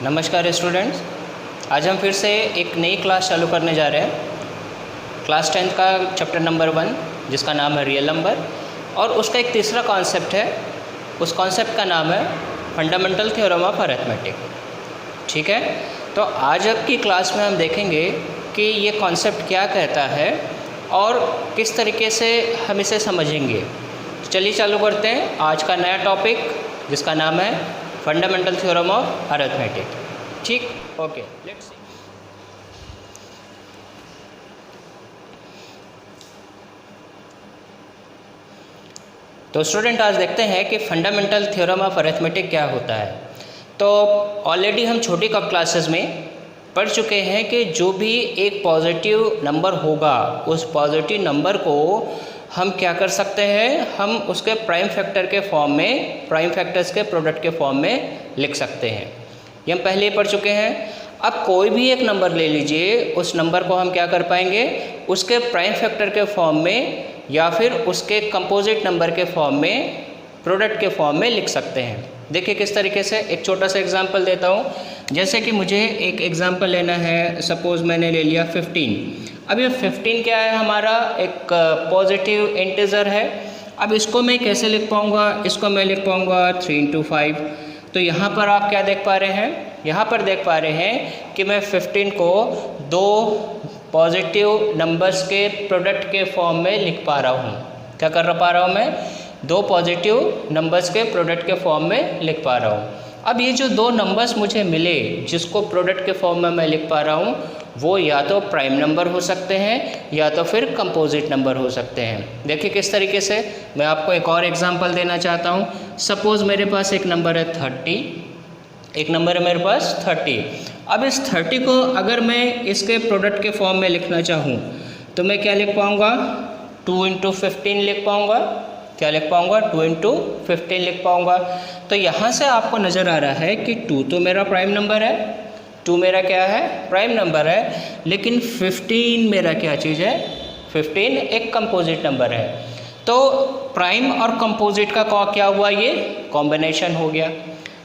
नमस्कार स्टूडेंट्स, आज हम फिर से एक नई क्लास चालू करने जा रहे हैं। क्लास 10 का चैप्टर नंबर 1 जिसका नाम है रियल नंबर, और उसका एक तीसरा कॉन्सेप्ट है। उस कॉन्सेप्ट का नाम है फंडामेंटल थ्योरम ऑफ अरिथमेटिक। ठीक है, तो आज की क्लास में हम देखेंगे कि ये कॉन्सेप्ट क्या कहता है और किस तरीके से हम इसे समझेंगे। तो चलिए चालू करते हैं आज का नया टॉपिक जिसका नाम है फंडामेंटल थ्योरम ऑफ अरिथमेटिक। ठीक, ओके, लेट्स सी। तो स्टूडेंट आज देखते हैं कि फंडामेंटल थ्योरम ऑफ अरिथमेटिक क्या होता है। तो ऑलरेडी हम छोटी क्लासेस में पढ़ चुके हैं कि जो भी एक पॉजिटिव नंबर होगा उस पॉजिटिव नंबर को हम क्या कर सकते हैं, हम उसके प्राइम फैक्टर के फॉर्म में, प्राइम फैक्टर्स के प्रोडक्ट के फॉर्म में लिख सकते हैं। ये हम पहले ही पढ़ चुके हैं। अब कोई भी एक नंबर ले लीजिए, उस नंबर को हम क्या कर पाएंगे, उसके प्राइम फैक्टर के फॉर्म में या फिर उसके कंपोजिट नंबर के फॉर्म में, प्रोडक्ट के फॉर्म में लिख सकते हैं। देखिए किस तरीके से, एक छोटा सा एग्जांपल देता हूँ। जैसे कि मुझे एक एग्जांपल लेना है, सपोज़ मैंने ले लिया 15। अब ये 15 क्या है, हमारा एक पॉजिटिव इंटीजर है। अब इसको मैं कैसे लिख पाऊँगा, इसको मैं लिख पाऊँगा 3 × 5। तो यहाँ पर आप क्या देख पा रहे हैं, यहाँ पर देख पा रहे हैं कि मैं 15 को दो पॉजिटिव नंबर्स के प्रोडक्ट के फॉर्म में लिख पा रहा हूँ। क्या कर पा रहा हूँ मैं, दो पॉजिटिव नंबर्स के प्रोडक्ट के फॉर्म में लिख पा रहा हूँ। अब ये जो दो नंबर्स मुझे मिले जिसको प्रोडक्ट के फॉर्म में मैं लिख पा रहा हूँ, वो या तो प्राइम नंबर हो सकते हैं या तो फिर कंपोजिट नंबर हो सकते हैं। देखिए किस तरीके से, मैं आपको एक और एग्जांपल देना चाहता हूँ। सपोज़ मेरे पास एक नंबर है 30, एक नंबर है मेरे पास 30। अब इस 30 को अगर मैं इसके प्रोडक्ट के फॉर्म में लिखना चाहूँ तो मैं क्या लिख पाऊँगा, 2 × 15 लिख पाऊँगा। क्या लिख पाऊँगा, 2 × 15 लिख पाऊँगा। तो यहाँ से आपको नज़र आ रहा है कि 2 तो मेरा प्राइम नंबर है, 2 मेरा क्या है, प्राइम नंबर है, लेकिन 15 मेरा क्या चीज़ है, 15 एक कंपोजिट नंबर है। तो प्राइम और कंपोजिट का क्या हुआ, ये कॉम्बिनेशन हो गया।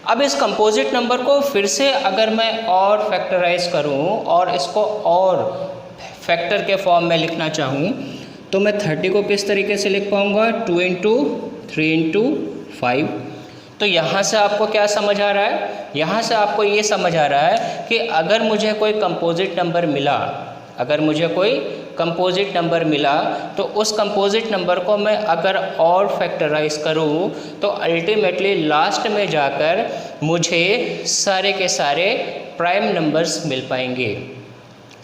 अब इस कंपोजिट नंबर को फिर से अगर मैं और फैक्टराइज करूं और इसको और फैक्टर के फॉर्म में लिखना चाहूं तो मैं 30 को किस तरीके से लिख पाऊंगा, 2 × 3 × 5। तो यहाँ से आपको क्या समझ आ रहा है, यहाँ से आपको ये समझ आ रहा है कि अगर मुझे कोई कंपोजिट नंबर मिला, अगर मुझे कोई कंपोजिट नंबर मिला तो उस कंपोजिट नंबर को मैं अगर और फैक्टराइज करूं तो अल्टीमेटली लास्ट में जाकर मुझे सारे के सारे प्राइम नंबर्स मिल पाएंगे।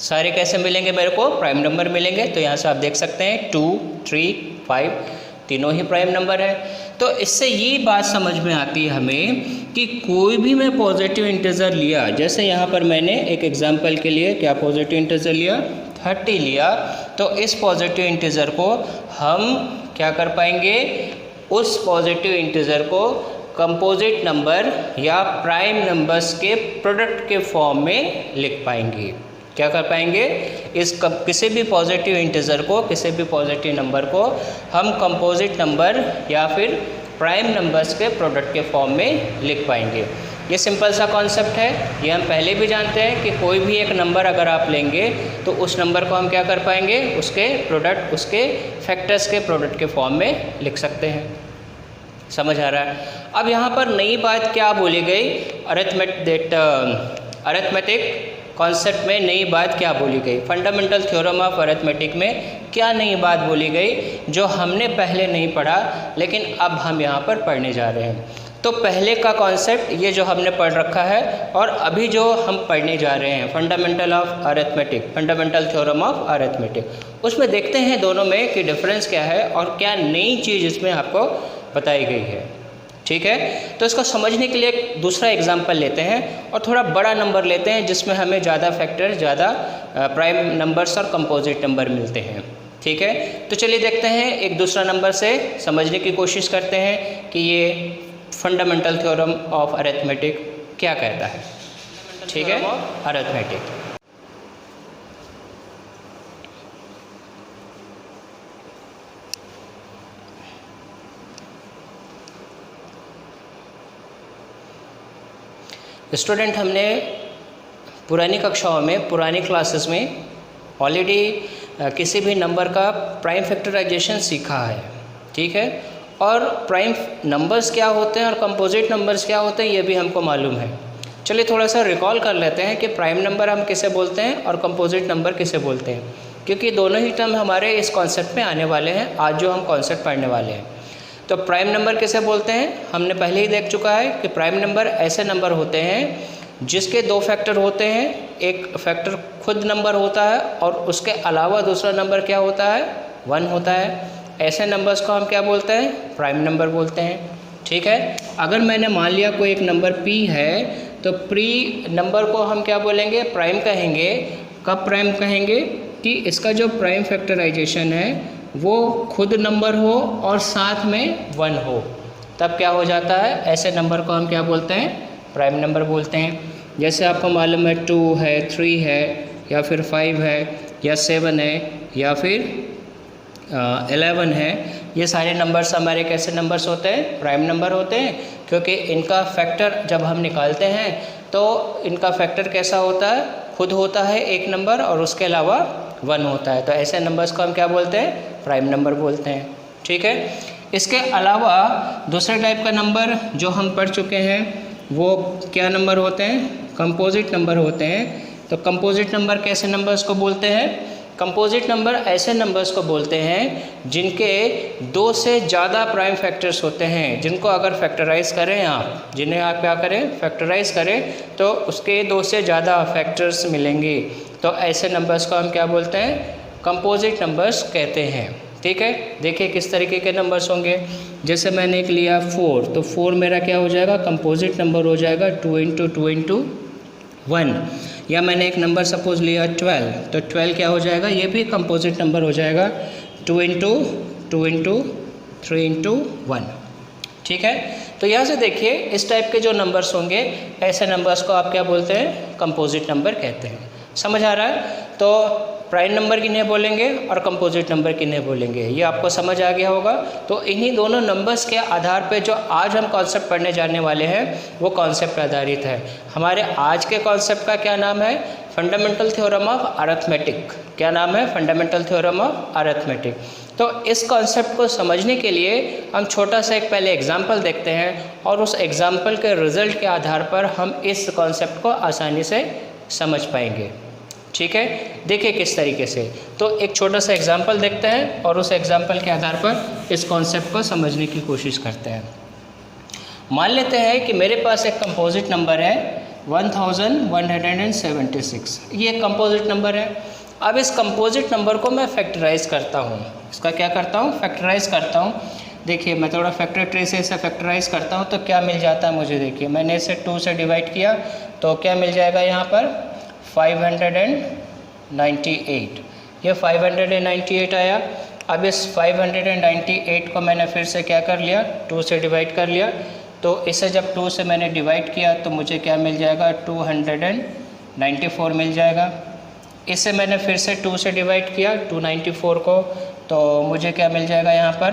सारे कैसे मिलेंगे, मेरे को प्राइम नंबर मिलेंगे। तो यहाँ से आप देख सकते हैं 2, 3, 5 तीनों ही प्राइम नंबर है। तो इससे ये बात समझ में आती है हमें कि कोई भी मैं पॉजिटिव इंटीजर लिया, जैसे यहाँ पर मैंने एक एग्जांपल के लिए क्या पॉजिटिव इंटीजर लिया, 30 लिया, तो इस पॉजिटिव इंटीजर को हम क्या कर पाएंगे, उस पॉजिटिव इंटीजर को कंपोजिट नंबर या प्राइम नंबर्स के प्रोडक्ट के फॉर्म में लिख पाएंगे। क्या कर पाएंगे, किसी भी पॉजिटिव इंटीजर को, किसी भी पॉजिटिव नंबर को हम कंपोजिट नंबर या फिर प्राइम नंबर्स के प्रोडक्ट के फॉर्म में लिख पाएंगे। ये सिंपल सा कॉन्सेप्ट है, ये हम पहले भी जानते हैं कि कोई भी एक नंबर अगर आप लेंगे तो उस नंबर को हम क्या कर पाएंगे, उसके प्रोडक्ट, उसके फैक्टर्स के प्रोडक्ट के फॉर्म में लिख सकते हैं। समझ आ रहा है। अब यहाँ पर नई बात क्या बोली गई, अरिथमेटिक कॉन्सेप्ट में नई बात क्या बोली गई, फंडामेंटल थ्योरम ऑफ अरिथमेटिक में क्या नई बात बोली गई जो हमने पहले नहीं पढ़ा लेकिन अब हम यहाँ पर पढ़ने जा रहे हैं। तो पहले का कॉन्सेप्ट ये जो हमने पढ़ रखा है और अभी जो हम पढ़ने जा रहे हैं fundamental of arithmetic, fundamental theorem of arithmetic, उसमें देखते हैं दोनों में कि डिफरेंस क्या है और क्या नई चीज़ इसमें आपको बताई गई है। ठीक है, तो इसको समझने के लिए एक दूसरा एग्जांपल लेते हैं और थोड़ा बड़ा नंबर लेते हैं जिसमें हमें ज़्यादा फैक्टर, ज़्यादा प्राइम नंबर्स और कंपोजिट नंबर मिलते हैं। ठीक है, तो चलिए देखते हैं, एक दूसरा नंबर से समझने की कोशिश करते हैं कि ये फंडामेंटल थ्योरम ऑफ अरिथमेटिक क्या कहता है। ठीक है, अरिथमेटिक। स्टूडेंट हमने पुरानी कक्षाओं में, पुरानी क्लासेस में ऑलरेडी किसी भी नंबर का प्राइम फैक्टराइजेशन सीखा है, ठीक है, और प्राइम नंबर्स क्या होते हैं और कंपोजिट नंबर्स क्या होते हैं ये भी हमको मालूम है। चलिए थोड़ा सा रिकॉल कर लेते हैं कि प्राइम नंबर हम किसे बोलते हैं और कंपोजिट नंबर किसे बोलते हैं, क्योंकि दोनों ही टर्म हमारे इस कॉन्सेप्ट में आने वाले हैं आज जो हम कॉन्सेप्ट पढ़ने वाले हैं। तो प्राइम नंबर किसे बोलते हैं, हमने पहले ही देख चुका है कि प्राइम नंबर ऐसे नंबर होते हैं जिसके दो फैक्टर होते हैं, एक फैक्टर खुद नंबर होता है और उसके अलावा दूसरा नंबर क्या होता है, 1 होता है। ऐसे नंबर्स को हम क्या बोलते हैं, प्राइम नंबर बोलते हैं, ठीक है। अगर मैंने मान लिया कोई एक नंबर p है तो प्री नंबर को हम क्या बोलेंगे, प्राइम कहेंगे। कब प्राइम कहेंगे, कि इसका जो प्राइम फैक्टराइजेशन है वो खुद नंबर हो और साथ में 1 हो, तब क्या हो जाता है, ऐसे नंबर को हम क्या बोलते हैं, प्राइम नंबर बोलते हैं। जैसे आपको मालूम है 2 है, 3 है, या फिर 5 है, या 7 है, या फिर 11 है, ये सारे नंबर्स हमारे कैसे नंबर्स होते हैं, प्राइम नंबर होते हैं, क्योंकि इनका फैक्टर जब हम निकालते हैं तो इनका फैक्टर कैसा होता है, खुद होता है एक नंबर और उसके अलावा 1 होता है। तो ऐसे नंबर्स को हम क्या बोलते हैं, प्राइम नंबर बोलते हैं, ठीक है। इसके अलावा दूसरे टाइप का नंबर जो हम पढ़ चुके हैं वो क्या नंबर होते हैं, कंपोजिट नंबर होते हैं। तो कंपोजिट नंबर कैसे नंबर्स को बोलते हैं, कंपोजिट नंबर ऐसे नंबर्स को बोलते हैं जिनके 2 से ज़्यादा प्राइम फैक्टर्स होते हैं, जिनको अगर फैक्टराइज करें आप, जिन्हें आप क्या करें, फैक्टराइज करें, तो उसके 2 से ज़्यादा फैक्टर्स मिलेंगे। तो ऐसे नंबर्स को हम क्या बोलते हैं, कंपोजिट नंबर्स कहते हैं, ठीक है। देखिए किस तरीके के नंबर्स होंगे। जैसे मैंने एक लिया 4, तो 4 मेरा क्या हो जाएगा, कंपोजिट नंबर हो जाएगा 2 × 2 × 1। या मैंने एक नंबर सपोज लिया 12, तो 12 क्या हो जाएगा, ये भी कंपोजिट नंबर हो जाएगा 2 × 2 × 3 × 1, ठीक है। तो यहाँ से देखिए इस टाइप के जो नंबर्स होंगे, ऐसे नंबर्स को आप क्या बोलते हैं, कंपोजिट नंबर कहते हैं। समझ आ रहा है। तो प्राइम नंबर किन्हें बोलेंगे और कंपोजिट नंबर किन्हें बोलेंगे, ये आपको समझ आ गया होगा। तो इन्हीं दोनों नंबर्स के आधार पे जो आज हम कॉन्सेप्ट पढ़ने जाने वाले हैं वो कॉन्सेप्ट आधारित है। हमारे आज के कॉन्सेप्ट का क्या नाम है, फंडामेंटल थ्योरम ऑफ अरिथमेटिक। क्या नाम है, फंडामेंटल थ्योरम ऑफ अरिथमेटिक। तो इस कॉन्सेप्ट को समझने के लिए हम छोटा सा एक पहले एग्जाम्पल देखते हैं और उस एग्जाम्पल के रिजल्ट के आधार पर हम इस कॉन्सेप्ट को आसानी से समझ पाएंगे, ठीक है। देखिए किस तरीके से। तो एक छोटा सा एग्जाम्पल देखते हैं और उस एग्जाम्पल के आधार पर इस कॉन्सेप्ट को समझने की कोशिश करते हैं। मान लेते हैं कि मेरे पास एक कंपोजिट नंबर है 1176। ये एक कंपोजिट नंबर है। अब इस कंपोजिट नंबर को मैं फैक्टराइज करता हूँ। इसका क्या करता हूँ, फैक्टराइज करता हूँ। देखिए मैं थोड़ा फैक्टर ट्री से इसे फैक्टराइज करता हूँ तो क्या मिल जाता है मुझे। देखिए मैंने इसे 2 से डिवाइड किया तो क्या मिल जाएगा यहाँ पर 598। ये 598 आया। अब इस 598 को मैंने फिर से क्या कर लिया, 2 से डिवाइड कर लिया। तो इसे जब 2 से मैंने डिवाइड किया तो मुझे क्या मिल जाएगा, 294 मिल जाएगा। इसे मैंने फिर से 2 से डिवाइड किया 294 को, तो मुझे क्या मिल जाएगा यहाँ पर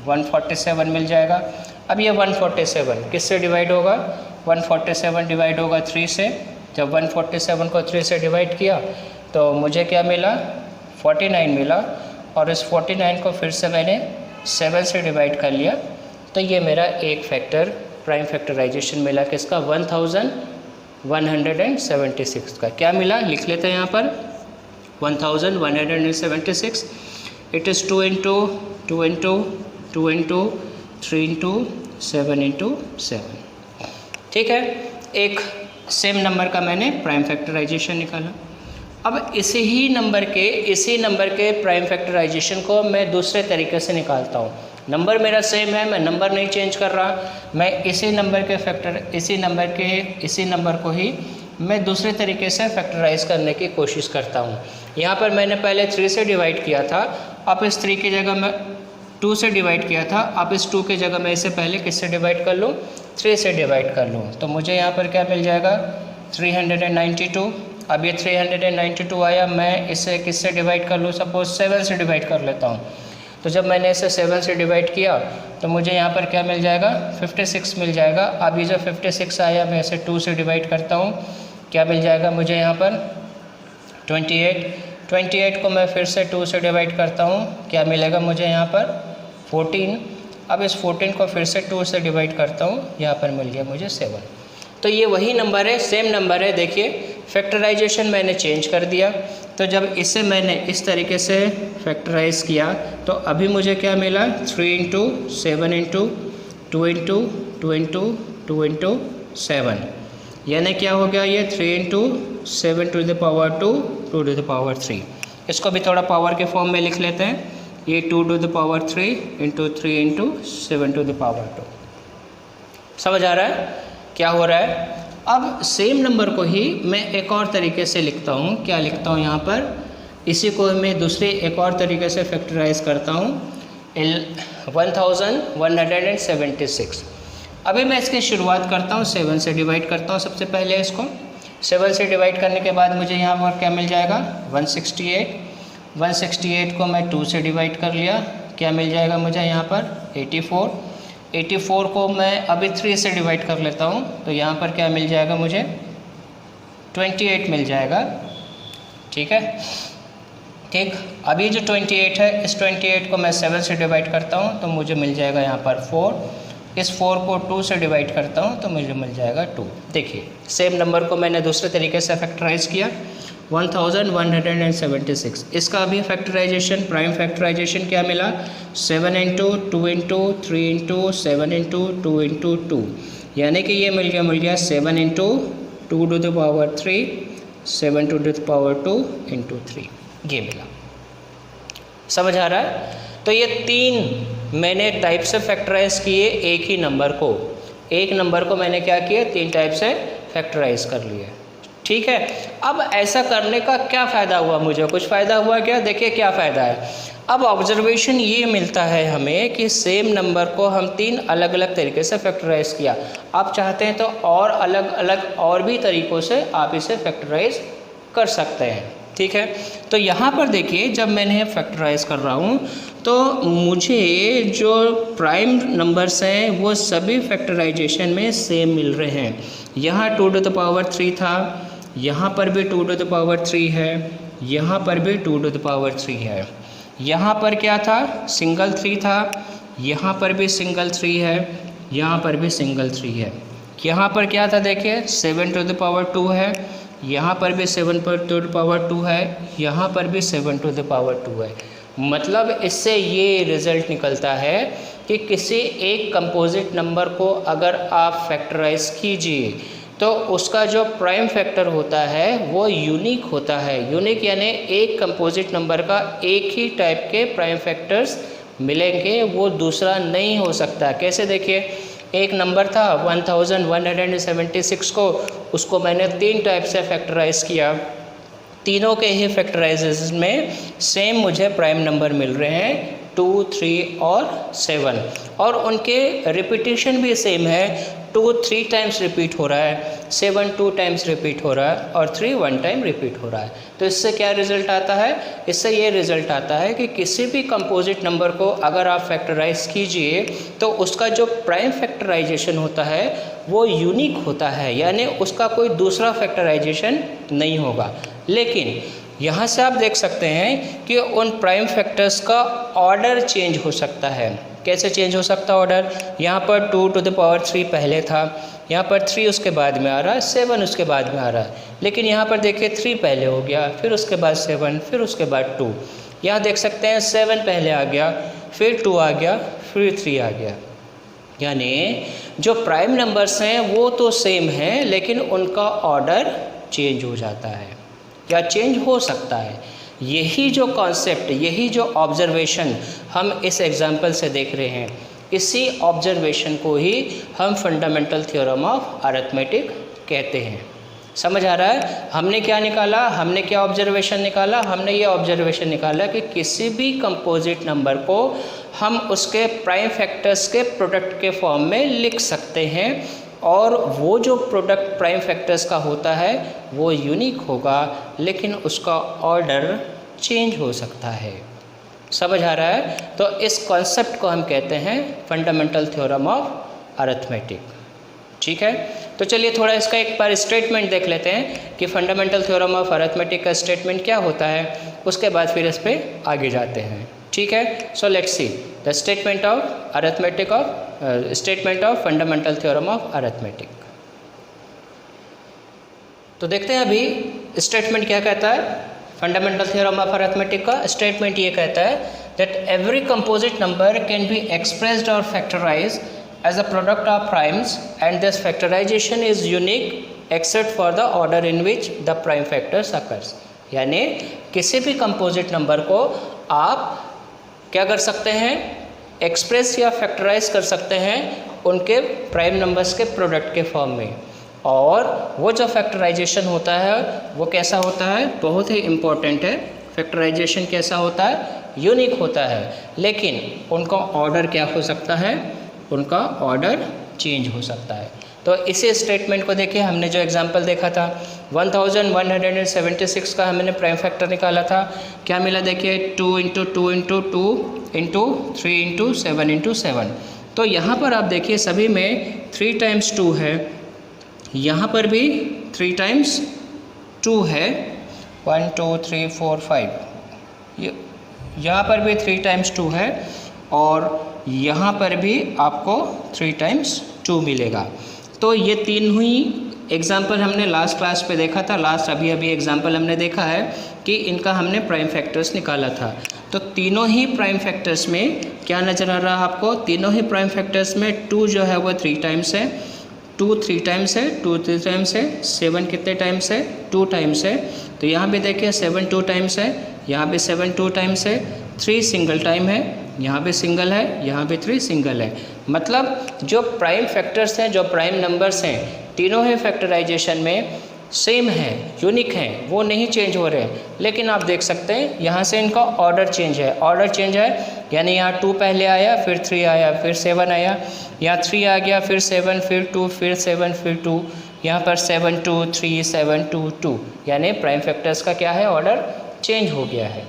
147 मिल जाएगा। अब ये 147 किससे डिवाइड होगा, 147 डिवाइड होगा 3 से। जब 147 को 3 से डिवाइड किया तो मुझे क्या मिला, 49 मिला। और इस 49 को फिर से मैंने 7 से डिवाइड कर लिया तो ये मेरा एक फैक्टर प्राइम फैक्टराइजेशन मिला किसका, 1176 का। क्या मिला, लिख लेते हैं यहाँ पर 1176। It is 2 × 2 × 2 × 3 × 7 × 7। ठीक है, एक सेम नंबर का मैंने प्राइम फैक्टराइजेशन निकाला। अब इसी नंबर के प्राइम फैक्टराइजेशन को मैं दूसरे तरीके से निकालता हूँ। नंबर मेरा सेम है, मैं नंबर नहीं चेंज कर रहा, मैं इसी नंबर को ही मैं दूसरे तरीके से फैक्टराइज करने की कोशिश करता हूँ। यहाँ पर मैंने पहले 3 से डिवाइड किया था, अब इस 3 की जगह मैं 2 से डिवाइड किया था। अब इस 2 की जगह मैं इसे पहले किससे डिवाइड कर लूँ, 3 से डिवाइड कर लूँ। तो मुझे यहाँ पर क्या मिल जाएगा, 392। अब ये 392 आया, मैं इसे किससे डिवाइड कर लूँ, सपोज 7 से डिवाइड कर लेता हूँ। तो जब मैंने इसे 7 से डिवाइड किया तो मुझे यहाँ पर क्या मिल जाएगा, 56 मिल जाएगा। अब ये जो 56 आया मैं इसे 2 से डिवाइड करता हूँ, क्या मिल जाएगा मुझे यहाँ पर 28 को मैं फिर से 2 से डिवाइड करता हूँ, क्या मिलेगा मुझे यहाँ पर 14। अब इस 14 को फिर से 2 से डिवाइड करता हूँ, यहाँ पर मिल गया मुझे 7। तो ये वही नंबर है, सेम नंबर है। देखिए फैक्टराइजेशन मैंने चेंज कर दिया, तो जब इसे मैंने इस तरीके से फैक्टराइज किया तो अभी मुझे क्या मिला, 3 into 7 into 2 into 2 into 2 into 7, यानी क्या हो गया ये 3 into 7 to the power 2 to the power 3। इसको भी थोड़ा पावर के फॉर्म में लिख लेते हैं, ये 2 to the power 3 into 3 into 7 to the power 2। समझ आ रहा है क्या हो रहा है? अब सेम नंबर को ही मैं एक और तरीके से लिखता हूँ, क्या लिखता हूँ यहाँ पर, इसी को मैं दूसरे एक और तरीके से फैक्टराइज करता हूँ, 1176। अभी मैं इसकी शुरुआत करता हूँ, 7 से डिवाइड करता हूँ सबसे पहले इसको। 7 से डिवाइड करने के बाद मुझे यहाँ पर क्या मिल जाएगा, 168 को मैं 2 से डिवाइड कर लिया, क्या मिल जाएगा मुझे यहाँ पर 84 को मैं अभी 3 से डिवाइड कर लेता हूँ, तो यहाँ पर क्या मिल जाएगा मुझे 28 मिल जाएगा। ठीक है, ठीक। अभी जो 28 है, इस 28 को मैं 7 से डिवाइड करता हूँ तो मुझे मिल जाएगा यहाँ पर 4। इस 4 को 2 से डिवाइड करता हूँ तो मुझे मिल जाएगा 2। देखिए सेम नंबर को मैंने दूसरे तरीके से फैक्टराइज किया, 1176। इसका अभी फैक्टराइजेशन, प्राइम फैक्टराइजेशन क्या मिला, 7 into 2 into 3 into 7 into 2 into 2, यानी कि ये मिल गया 7 into 2 to the power 3 7 to the power 2 into 3, ये मिला। समझ आ रहा है? तो ये 3 मैंने टाइप से फैक्टराइज किए, एक ही नंबर को, एक नंबर को मैंने क्या किया, 3 टाइप से फैक्टराइज कर लिए। ठीक है, अब ऐसा करने का क्या फ़ायदा हुआ, मुझे कुछ फ़ायदा हुआ क्या? देखिए क्या फ़ायदा है। अब ऑब्जर्वेशन ये मिलता है हमें कि सेम नंबर को हम 3 अलग अलग तरीके से फैक्टराइज किया। आप चाहते हैं तो और अलग अलग और भी तरीक़ों से आप इसे फैक्टराइज कर सकते हैं। ठीक है, तो यहाँ पर देखिए जब मैंने फैक्टराइज कर रहा हूँ तो मुझे जो प्राइम नंबर्स हैं वो सभी फैक्टराइजेशन में सेम मिल रहे हैं। यहाँ 2 टू द पावर 3 था, यहाँ पर भी 2 टू द पावर 3 है, यहाँ पर भी 2 टू द पावर 3 है, यहाँ पर क्या था, सिंगल 3 था, यहाँ पर भी सिंगल 3 है, यहाँ पर भी सिंगल 3 है, यहाँ पर क्या था देखिए 7 टू द पावर 2 है, यहाँ पर भी 7 टू द पावर 2 है, यहाँ पर भी 7 टू द पावर 2 है। मतलब इससे ये रिज़ल्ट निकलता है कि किसी एक कंपोजिट नंबर को अगर आप फैक्टराइज कीजिए तो उसका जो प्राइम फैक्टर होता है वो यूनिक होता है। यूनिक यानी एक कंपोजिट नंबर का एक ही टाइप के प्राइम फैक्टर्स मिलेंगे, वो दूसरा नहीं हो सकता। कैसे देखिए, एक नंबर था 1176 को, उसको मैंने 3 टाइप से फैक्टराइज किया, तीनों के ही फैक्टराइजेशन में सेम मुझे प्राइम नंबर मिल रहे हैं 2, 3 और 7, और उनके रिपीटिशन भी सेम है। 2 3 टाइम्स रिपीट हो रहा है, 7 2 टाइम्स रिपीट हो रहा है और 3 1 टाइम रिपीट हो रहा है। तो इससे क्या रिज़ल्ट आता है? इससे ये रिज़ल्ट आता है कि किसी भी कंपोजिट नंबर को अगर आप फैक्टराइज कीजिए तो उसका जो प्राइम फैक्टराइजेशन होता है वो यूनिक होता है, यानी उसका कोई दूसरा फैक्टराइजेशन नहीं होगा। लेकिन यहाँ से आप देख सकते हैं कि उन प्राइम फैक्टर्स का ऑर्डर चेंज हो सकता है। कैसे चेंज हो सकता है ऑर्डर? यहाँ पर 2 टू द पावर 3 पहले था, यहाँ पर 3 उसके बाद में आ रहा है, 7 उसके बाद में आ रहा है, लेकिन यहाँ पर देखिए 3 पहले हो गया, फिर उसके बाद 7, फिर उसके बाद 2। यहाँ देख सकते हैं 7 पहले आ गया, फिर 2 आ गया, फिर 3 आ गया। यानी जो प्राइम नंबर्स हैं वो तो सेम हैं, लेकिन उनका ऑर्डर चेंज हो जाता है या चेंज हो सकता है। यही जो कॉन्सेप्ट, यही जो ऑब्जर्वेशन हम इस एग्जाम्पल से देख रहे हैं, इसी ऑब्जर्वेशन को ही हम फंडामेंटल थ्योरम ऑफ अरिथमेटिक कहते हैं। समझ आ रहा है? हमने क्या निकाला, हमने क्या ऑब्जर्वेशन निकाला? हमने ये ऑब्जर्वेशन निकाला कि किसी भी कंपोजिट नंबर को हम उसके प्राइम फैक्टर्स के प्रोडक्ट के फॉर्म में लिख सकते हैं, और वो जो प्रोडक्ट प्राइम फैक्टर्स का होता है वो यूनिक होगा, लेकिन उसका ऑर्डर चेंज हो सकता है। समझ आ रहा है? तो इस कॉन्सेप्ट को हम कहते हैं फंडामेंटल थ्योरम ऑफ अरिथमेटिक। ठीक है, तो चलिए थोड़ा इसका एक बार स्टेटमेंट देख लेते हैं कि फंडामेंटल थ्योरम ऑफ अरिथमेटिक का स्टेटमेंट क्या होता है, उसके बाद फिर इस पर आगे जाते हैं। ठीक है, so let's see the statement of arithmetic of statement of fundamental theorem of arithmetic. तो देखते हैं अभी स्टेटमेंट क्या कहता है। फंडामेंटल थ्योरम ऑफ अरिथमेटिक का स्टेटमेंट ये कहता है that every composite number can be expressed और factorised as a product of primes and this factorization is unique except for the order in which the prime factors occurs। यानी किसी भी composite number को आप क्या कर सकते हैं, एक्सप्रेस या फैक्टराइज कर सकते हैं उनके प्राइम नंबर्स के प्रोडक्ट के फॉर्म में। और वो जो फैक्टराइजेशन होता है वो कैसा होता है, बहुत ही इम्पोर्टेंट है। फैक्टराइजेशन कैसा होता है, यूनिक होता है, लेकिन उनका ऑर्डर क्या हो सकता है, उनका ऑर्डर चेंज हो सकता है। तो इसी स्टेटमेंट को देखिए, हमने जो एग्जांपल देखा था 1176 का हमने प्राइम फैक्टर निकाला था, क्या मिला देखिए 2 × 2 × 2 × 3 × 7 × 7। तो यहाँ पर आप देखिए सभी में 3 × 2 है, यहाँ पर भी 3 × 2 है, 1 2 3 4 5, यहाँ पर भी 3 × 2 है और यहाँ पर भी आपको 3 × 2 मिलेगा। तो ये तीन ही एग्जाम्पल हमने लास्ट क्लास पे देखा था, अभी एग्जाम्पल हमने देखा है कि इनका हमने प्राइम फैक्टर्स निकाला था। तो तीनों ही प्राइम फैक्टर्स में क्या नज़र आ रहा है आपको, तीनों ही प्राइम फैक्टर्स में 2 जो है वो 3 टाइम्स है, 2 3 टाइम्स है, 2 3 टाइम्स है, 7 कितने टाइम्स है, 2 टाइम्स है। तो यहाँ भी देखिए 7 2 टाइम्स है, यहाँ भी 7 2 टाइम्स है, 3 सिंगल टाइम है, यहाँ भी सिंगल है, यहाँ भी 3 सिंगल है। मतलब जो प्राइम फैक्टर्स हैं, जो प्राइम नंबर्स हैं, तीनों ही फैक्टराइजेशन में सेम है, यूनिक हैं, वो नहीं चेंज हो रहे हैं। लेकिन आप देख सकते हैं यहाँ से इनका ऑर्डर चेंज है, ऑर्डर चेंज है, यानी यहाँ 2 पहले आया, फिर 3 आया, फिर 7 आया, यहाँ 3 आ गया, फिर 7, फिर 2, फिर 7, फिर 2, यहाँ पर 7 2 3 7 2 2, यानी प्राइम फैक्टर्स का क्या है, ऑर्डर चेंज हो गया है।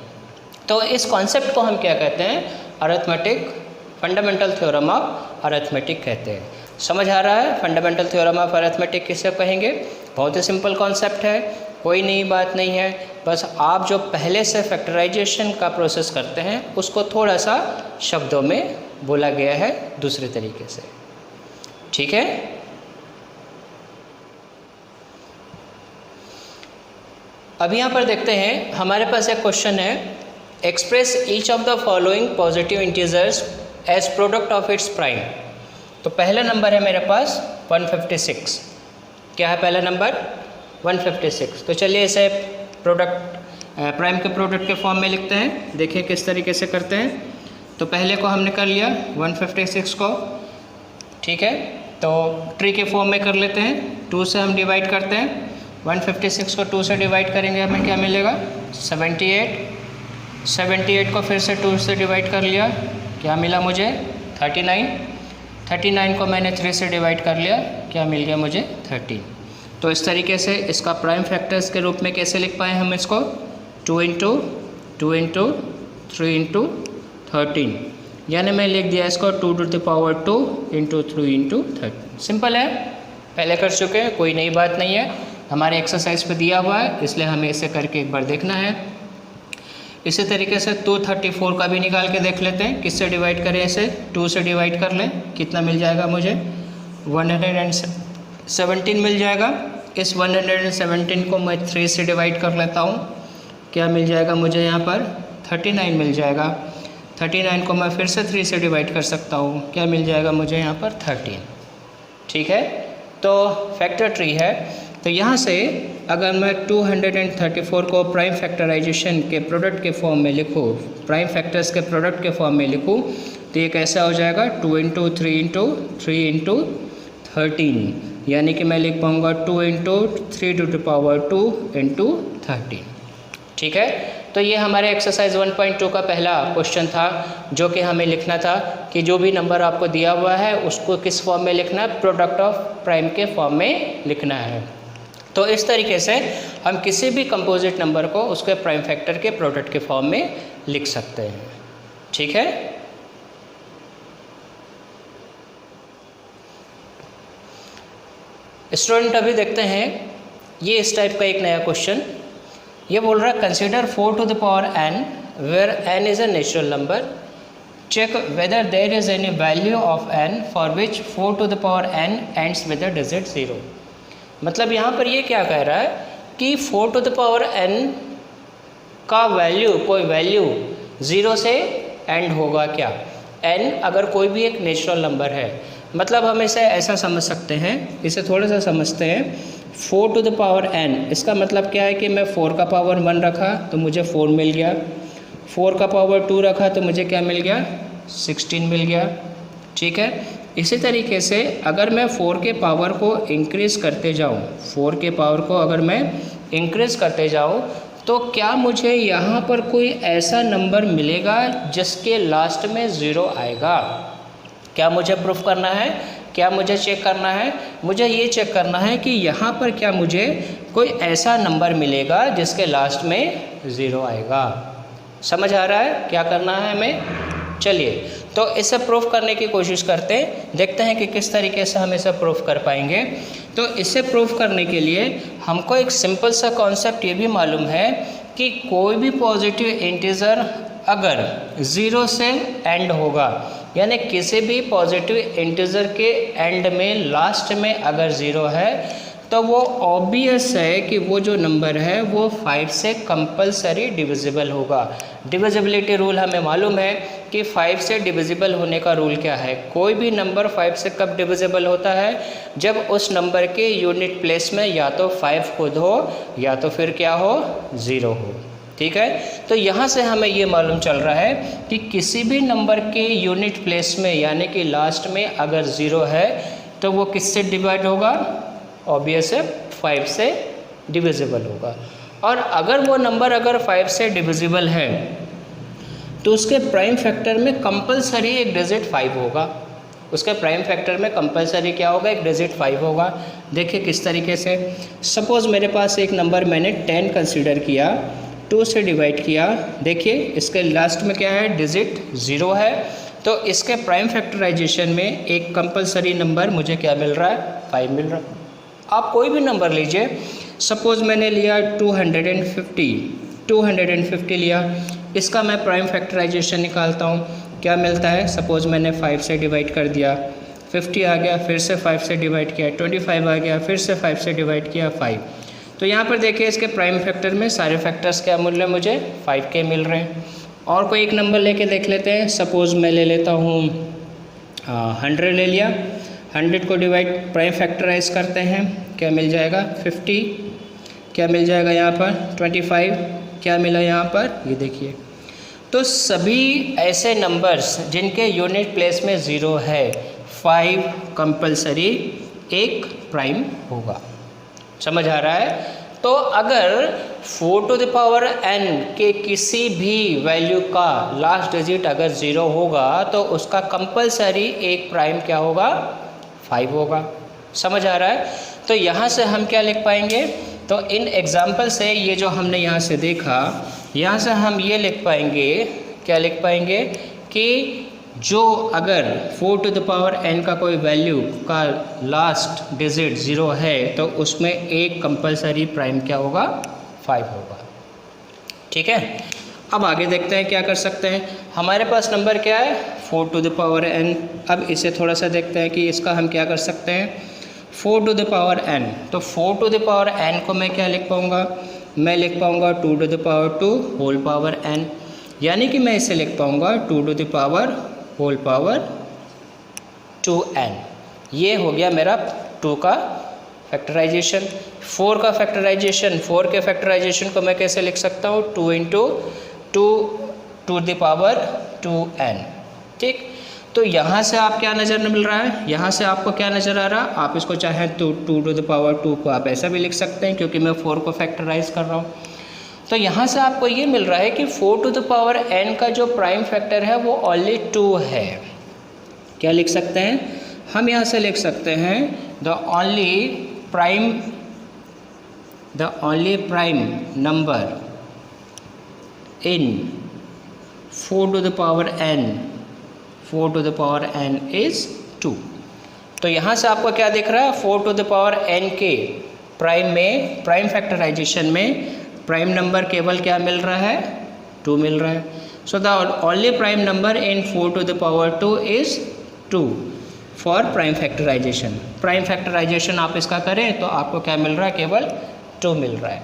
तो इस कॉन्सेप्ट को हम क्या कहते हैं, arithmetic fundamental theorem of arithmetic कहते हैं। समझ आ रहा है, फंडामेंटल थ्योरम ऑफ अरिथमेटिक किसे कहेंगे? बहुत ही सिंपल कॉन्सेप्ट है, कोई नई बात नहीं है, बस आप जो पहले से फैक्टराइजेशन का प्रोसेस करते हैं उसको थोड़ा सा शब्दों में बोला गया है दूसरे तरीके से। ठीक है, अब यहाँ पर देखते हैं, हमारे पास एक क्वेश्चन है, express each of the following positive integers as product of its prime. तो पहला नंबर है मेरे पास 156। क्या है पहला नंबर? 156। तो चलिए इसे प्राइम के प्रोडक्ट के फॉर्म में लिखते हैं। देखिए किस तरीके से करते हैं। तो पहले को हमने कर लिया 156 को, ठीक है, तो ट्री के फॉर्म में कर लेते हैं। 2 से हम डिवाइड करते हैं, 156 को 2 से डिवाइड करेंगे, हमें क्या मिलेगा? 78। 78 को फिर से 2 से डिवाइड कर लिया, क्या मिला मुझे? 39। 39 को मैंने 3 से डिवाइड कर लिया, क्या मिल गया मुझे? 13। तो इस तरीके से इसका प्राइम फैक्टर्स के रूप में कैसे लिख पाए हम इसको? 2 × 2 × 3 × 13, यानी मैं लिख दिया इसको 2 to the power 2 × 3 × 13। सिंपल है, पहले कर चुके हैं, कोई नई बात नहीं है, हमारे एक्सरसाइज पे दिया हुआ है, इसलिए हमें इसे करके एक बार देखना है। इसी तरीके से 234 का भी निकाल के देख लेते हैं, किससे डिवाइड करें इसे? 2 से डिवाइड कर लें, कितना मिल जाएगा मुझे? 117 मिल जाएगा। इस 117 को मैं 3 से डिवाइड कर लेता हूँ, क्या मिल जाएगा मुझे यहाँ पर? 39 मिल जाएगा। 39 को मैं फिर से 3 से डिवाइड कर सकता हूँ, क्या मिल जाएगा मुझे यहाँ पर? 13। ठीक है, तो फैक्टर ट्री है। तो यहाँ से अगर मैं 234 को प्राइम फैक्टराइजेशन के प्रोडक्ट के फॉर्म में लिखूँ, प्राइम फैक्टर्स के प्रोडक्ट के फॉर्म में लिखूँ, तो ये कैसा हो जाएगा? 2 × 3 × 3 × 13, यानी कि मैं लिख पाऊँगा 2 × 3 to the power 2 × 13। ठीक है, तो ये हमारे एक्सरसाइज 1.2 का पहला क्वेश्चन था, जो कि हमें लिखना था कि जो भी नंबर आपको दिया हुआ है उसको किस फॉर्म में लिखना है? प्रोडक्ट ऑफ प्राइम के फॉर्म में लिखना है। तो इस तरीके से हम किसी भी कंपोजिट नंबर को उसके प्राइम फैक्टर के प्रोडक्ट के फॉर्म में लिख सकते हैं। ठीक है। स्टूडेंट अभी देखते हैं ये इस टाइप का एक नया क्वेश्चन। ये बोल रहा है consider 4 to the power n where n is a natural number, check whether there is any value of n for which 4 to the power n ends with the digit 0। मतलब यहाँ पर ये क्या कह रहा है कि 4 to the power n का वैल्यू, कोई वैल्यू 0 से एंड होगा क्या। n अगर कोई भी एक नेचुरल नंबर है, मतलब हम इसे ऐसा समझ सकते हैं, इसे थोड़ा सा समझते हैं। 4 to the power n, इसका मतलब क्या है कि मैं 4 का पावर 1 रखा तो मुझे 4 मिल गया, 4 का पावर 2 रखा तो मुझे क्या मिल गया, 16 मिल गया। ठीक है। इसी तरीके से अगर मैं 4 के पावर को इंक्रीज़ करते जाऊँ, 4 के पावर को अगर मैं इंक्रीज़ करते जाऊँ तो क्या मुझे यहाँ पर कोई ऐसा नंबर मिलेगा जिसके लास्ट में 0 आएगा। क्या मुझे प्रूफ करना है, क्या मुझे चेक करना है, मुझे ये चेक करना है कि यहाँ पर क्या मुझे कोई ऐसा नंबर मिलेगा जिसके लास्ट में 0 आएगा। समझ आ रहा है क्या करना है हमें। चलिए तो इसे प्रूफ करने की कोशिश करते हैं, देखते हैं कि किस तरीके से हम इसे प्रूफ कर पाएंगे। तो इसे प्रूफ करने के लिए हमको एक सिंपल सा कॉन्सेप्ट ये भी मालूम है कि कोई भी पॉजिटिव इंटीजर अगर 0 से एंड होगा, यानी किसी भी पॉजिटिव इंटीजर के एंड में लास्ट में अगर 0 है तो वो ऑब्वियस है कि वो जो नंबर है वो 5 से कंपलसरी डिविजिबल होगा। डिविजिबिलिटी रूल हमें मालूम है कि 5 से डिविजिबल होने का रूल क्या है। कोई भी नंबर 5 से कब डिविजिबल होता है, जब उस नंबर के यूनिट प्लेस में या तो 5 खुद हो या तो फिर क्या हो, 0 हो। ठीक है। तो यहाँ से हमें ये मालूम चल रहा है कि किसी भी नंबर के यूनिट प्लेस में यानी कि लास्ट में अगर 0 है तो वो किससे डिवाइड होगा, ऑब्वियस है 5 से डिविजिबल होगा। और अगर वो नंबर अगर 5 से डिविजिबल है तो उसके प्राइम फैक्टर में कंपलसरी एक डिजिट 5 होगा। उसके प्राइम फैक्टर में कंपलसरी क्या होगा, एक डिजिट 5 होगा। देखिए किस तरीके से, सपोज़ मेरे पास एक नंबर मैंने 10 कंसीडर किया, 2 से डिवाइड किया, देखिए इसके लास्ट में क्या है, डिजिट 0 है। तो इसके प्राइम फैक्टराइजेशन में एक कंपलसरी नंबर मुझे क्या मिल रहा है, 5 मिल रहा है। आप कोई भी नंबर लीजिए, सपोज़ मैंने लिया 250 लिया, इसका मैं प्राइम फैक्टराइजेशन निकालता हूँ, क्या मिलता है, सपोज़ मैंने 5 से डिवाइड कर दिया, 50 आ गया, फिर से 5 से डिवाइड किया, 25 आ गया, फिर से 5 से डिवाइड किया, 5। तो यहाँ पर देखिए इसके प्राइम फैक्टर में सारे फैक्टर्स क्या मिल रहे हैं, मुझे 5 के मिल रहे हैं। और कोई एक नंबर लेके देख लेते हैं, सपोज़ मैं ले लेता हूँ 100 ले लिया, 100 को डिवाइड प्राइम फैक्टराइज करते हैं, क्या मिल जाएगा 50, क्या मिल जाएगा यहाँ पर 25, क्या मिला यहाँ पर, ये देखिए। तो सभी ऐसे नंबर्स जिनके यूनिट प्लेस में 0 है, 5 कंपलसरी एक प्राइम होगा। समझ आ रहा है। तो अगर 4 to the power n के किसी भी वैल्यू का लास्ट डिजिट अगर 0 होगा तो उसका कंपलसरी एक प्राइम क्या होगा, 5 होगा। समझ आ रहा है। तो यहाँ से हम क्या लिख पाएंगे, तो इन एग्जाम्पल से ये जो हमने यहाँ से देखा, यहाँ से हम ये लिख पाएंगे, क्या लिख पाएंगे कि जो अगर 4 to the power n का कोई वैल्यू का लास्ट डिजिट 0 है तो उसमें एक कंपलसरी प्राइम क्या होगा, 5 होगा। ठीक है। अब आगे देखते हैं क्या कर सकते हैं। हमारे पास नंबर क्या है, 4 to the power n। अब इसे थोड़ा सा देखते हैं कि इसका हम क्या कर सकते हैं, 4 to the power n। तो 4 to the power n को मैं क्या लिख पाऊँगा, मैं लिख पाऊँगा 2 to the power 2 whole power n, यानी कि मैं इसे लिख पाऊँगा 2 to the power whole power 2n। ये हो गया मेरा 2 का फैक्टराइजेशन। 4 का फैक्टराइजेशन, 4 के फैक्टराइजेशन को मैं कैसे लिख सकता हूँ, 2 into 2 to the power 2n। ठीक। तो यहाँ से आप क्या नज़र मिल रहा है, यहाँ से आपको क्या नज़र आ रहा है, आप इसको चाहें तो 2 to the power 2 को आप ऐसा भी लिख सकते हैं क्योंकि मैं 4 को फैक्टराइज कर रहा हूँ। तो यहाँ से आपको ये मिल रहा है कि 4 to the power n का जो प्राइम फैक्टर है वो ओनली 2 है। क्या लिख सकते हैं हम, यहाँ से लिख सकते हैं the only prime number in 4 to the power n, 4 to the power n is 2। तो यहाँ से आपको क्या दिख रहा है, 4 to the power n के प्राइम में, प्राइम फैक्टराइजेशन में प्राइम नंबर केवल क्या मिल रहा है, 2 मिल रहा है। So the only prime number in 4 to the power 2 is 2 for prime factorisation. Prime factorisation आप इसका करें तो आपको क्या मिल रहा है, केवल 2 मिल रहा है।